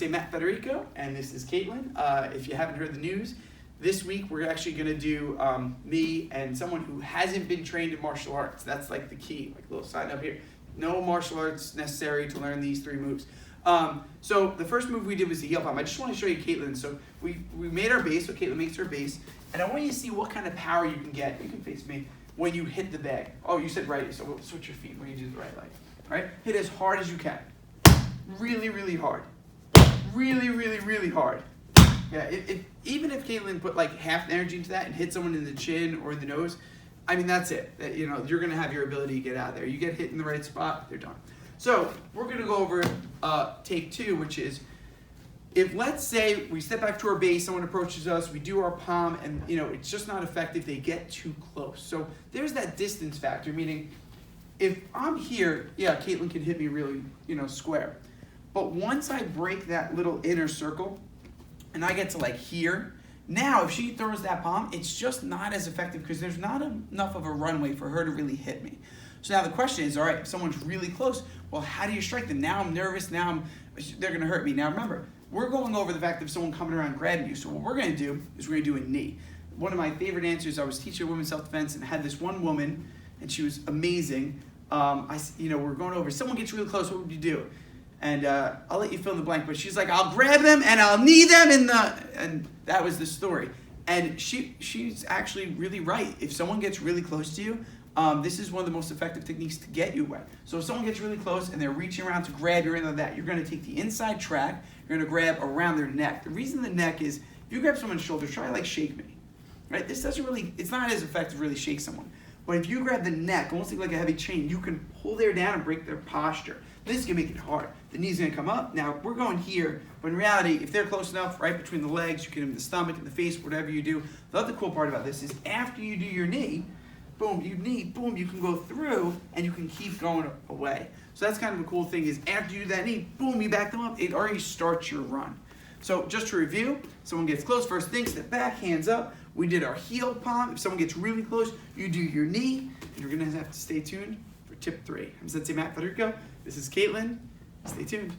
Sensei Matt Federico, and this is Caitlin. If you haven't heard the news, this week we're actually going to do me and someone who hasn't been trained in martial arts. That's like the key, like a little sign up here. No martial arts necessary to learn these 3 moves. So the first move we did was the heel palm. I just want to show you Caitlin. So we made our base, so Caitlin makes her base, and I want you to see what kind of power you can get. You can face me when you hit the bag. Oh, you said right, so we'll switch your feet when you do the right leg. All right, hit as hard as you can. Really, really hard. Really, really, really hard. Yeah, even if Caitlin put like half the energy into that and hit someone in the chin or in the nose, I mean, that's it. You know, you're going to have your ability to get out of there. You get hit in the right spot, they're done. So we're going to go over take 2, which is, if let's say we step back to our base, someone approaches us, we do our palm, and you know it's just not effective, they get too close. So there's that distance factor, meaning if I'm here, yeah, Caitlin can hit me really, square. But once I break that little inner circle and I get to like here, now if she throws that palm, it's just not as effective because there's not enough of a runway for her to really hit me. So now the question is, all right, if someone's really close, well, how do you strike them? Now I'm nervous, they're gonna hurt me. Now remember, we're going over the fact of someone coming around grabbing you. So what we're gonna do is we're gonna do a knee. One of my favorite answers, I was teaching women's self-defense and I had this one woman, and she was amazing. We're going over, someone gets really close, what would you do? And I'll let you fill in the blank, but she's like, I'll grab them and I'll knee them and that was the story. And she's actually really right. If someone gets really close to you, this is one of the most effective techniques to get you away. So if someone gets really close and they're reaching around to grab you or anything like that, you're gonna take the inside track, you're gonna grab around their neck. The reason the neck is, if you grab someone's shoulder, try to like shake me, right? This doesn't really, it's not as effective to really shake someone. But if you grab the neck, almost like a heavy chain, you can pull their down and break their posture. This is gonna make it hard. The knee's gonna come up. Now, we're going here, but in reality, if they're close enough, right between the legs, you can hit them in the stomach, in the face, whatever you do. The other cool part about this is after you do your knee, boom, you can go through and you can keep going away. So that's kind of a cool thing is after you do that knee, boom, you back them up, it already starts your run. So just to review, someone gets close, first thing, step back, hands up. We did our heel palm. If someone gets really close, you do your knee, and you're gonna have to stay tuned for tip 3. I'm Sensei Matt Federico. This is Caitlin. Stay tuned.